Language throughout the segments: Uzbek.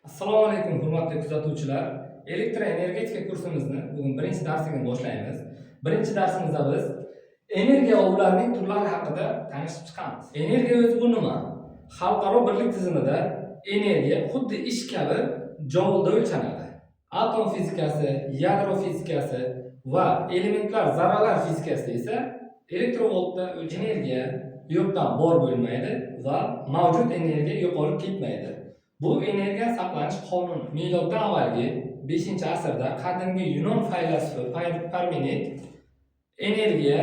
Assalomu alaykum hurmatli kuzatuvchilar. Elektroenergetika kursimizni bugun birinchi darsini boshlaymiz. Birinchi darsimizda biz energiya va ularning turlari haqida tanishib chiqamiz. Energiya o'zi bu nima? Xalqaro birlik tizimida energiya xuddi ish kabi joulda o'lchanadi. Atom fizikasi, yadro fizikasi va elementlar zarralar fizikasida esa elektrovoltda energiya yo'qdan bor bo'lmaydi va mavjud energiya yo'qolib ketmaydi. Bu energiya saqlanish qonuni miloddan avvalgi 5-asrda qadimgi Yunon faylasufi Parmenid energiya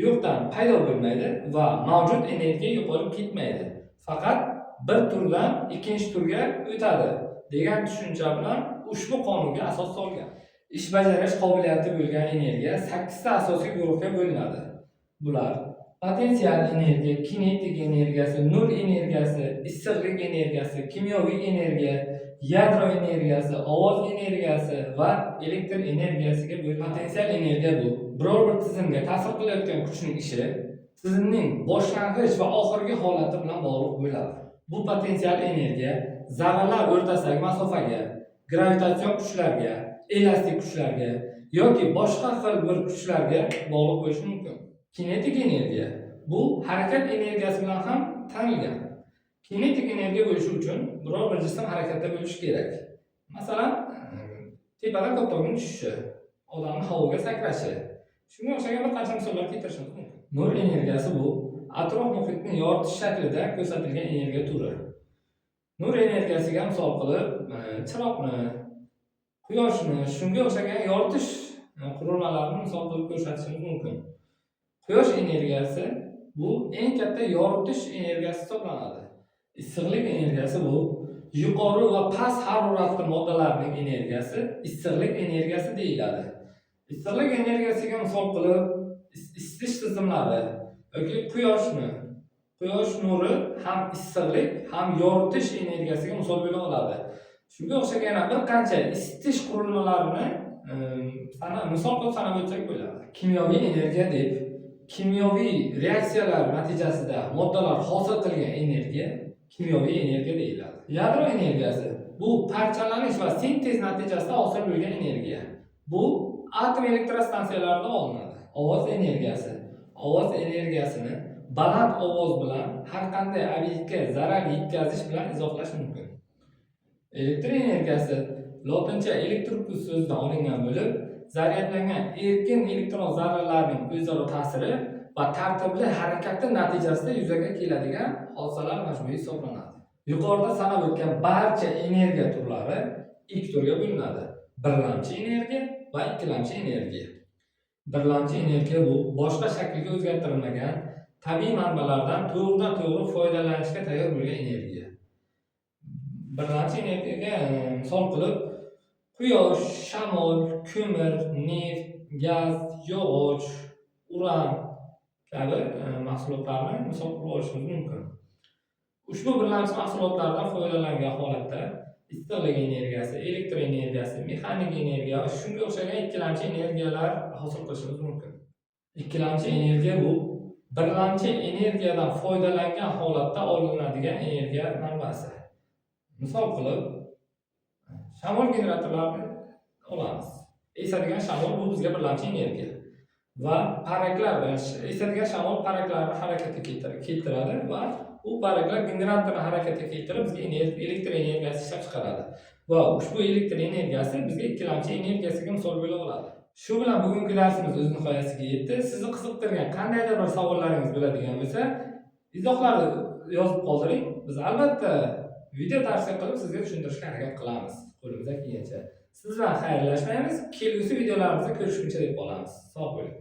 yo'qdan paydo bo'lmaydi va mavjud energiya yo'qolib ketmaydi. Faqat bir turdan ikkinchi turga o'tadi degan tushuncha bilan ushbu qonunga asos solgan. Ish bajarish qobiliyati bo'lgan energiya 8 ta asosiy guruhga bo'linadi. Bular potensial energiya, kinetik energiyasi, nur energiyasi, issiqlik energiyasi, kimyoviy energiya, yadro energiyasi, ovoz energiyasi va elektr energiyasiga bo'linadi. Potensial energiya bu biror bir tizimga ta'sir qilayotgan kuchning ishi tizimning boshlang'ich va oxirgi holati bilan bog'liq bo'ladi. Bu potensial energiya zarralar o'rtasidagi masofaga, gravitatsion kuchlarga, elastik kuchlarga yoki boshqa xil bir kuchlarga bog'liq bo'lishi mumkin. Kinetik energiya bu harakat energiyasi bilan ham tanilgan. Kinetik energiya bo'lishi uchun biror bir jism harakatda bo'lishi kerak. Masalan, tepadan koptokning tushishi, odamning havoga sakrashi. Shunga o'xshagan bir qancha misollar keltirishimiz mumkin. Nur energiyasi bu atrof muhitni yoritish shaklida ko'rsatilgan energiya turi. Nur energiyasiga misol qilib, chiroqni, quyoshni, shunga o'xshagan yoritish qurilmalarini misol qilib ko'rsatishimiz mumkin. Quyosh energiyasi bu eng katta yoritish energiyasi hisoblanadi. Issiqlik energiyasi bu yuqori va past haroratli moddalarning energiyasi issiqlik energiyasi deyiladi. Issiqlik energiyasiga misol qilib isitish tizimlari yoki quyosh nuri ham issiqlik ham yoritish energiyasiga misol bo'la oladi. Shunga o'xshagan yana bir qancha isitish qurilmalarini misol qilib sanab o'tsak bo'ladi. Kimyoviy energiya deb kimyoviy reaksiyalar natijasida moddalar hosil qilgan energiya kimyoviy energiya deyiladi. Yadro energiyasi bu parchalanish va sintez natijasida hosil bo'lgan energiya. Bu atom elektrostansiyalarida olinadi. Ovoz energiyasini baland ovoz bilan har qanday obyektga zarar yetkazish bilan izohlash mumkin. Elektr energiyasi lotincha elektrokus so'zidan olingan bo'lib, zaryadlangan erkin elektron zarralarning o'zaro ta'siri va tartibli harakati natijasida yuzaga keladigan hodisalar majmui hisoblanadi. Yuqorida sanab o'tgan barcha energiya turlari ikki turga bo'linadi: birlamchi energiya va ikkilamchi energiya. Birlamchi energiya bu boshqa shaklga o'zgartirilmagan tabiiy manbalardan to'g'ridan-to'g'ri foydalanishga tayyor bo'lgan energiya. Birlamchi energiyaga misol qilib quyosh, shamol, ko'mir, neft, gaz, yog'och, uran kabi mahsulotlarni misol qilib olishimiz mumkin. Ushbu birlamchi mahsulotlardan foydalangan holatda issiqlik energiyasi, elektr energiyasi, mexanik energiya va shunga o'xshagan ikkilamchi energiyalar hosil qilishimiz mumkin. Ikkilamchi energiya bu birlamchi energiyadan foydalangan holatda olinadigan energiya manbasi. Misol qilib shamol generatorlarini olamiz. Esadigan shamol bu bizga birlamchi energiya va esadigan shamol paraklarni harakatga keltiradi va u paraklar generatorni harakatga keltirib bizga elektr energiyasi ishlab chiqaradi va ushbu elektr energiyasi bizga ikkilamchi energiyasiga misol bo'la oladi. Shu bilan bugungi darsimiz o'z nihoyasiga yetdi. Sizni qiziqtirgan qandaydir bir savollaringiz bo'ladigan bo'lsa, izohlarni yozib qoldiring. Biz albatta video tavsiya qilib sizga tushuntirishga harakat qilamiz. Qo'limizdan kelgancha. Siz bilan xayrlashmaymiz. Kelgusi videolarimizda ko'rishguncha deb qolamiz. Sog' bo'ling.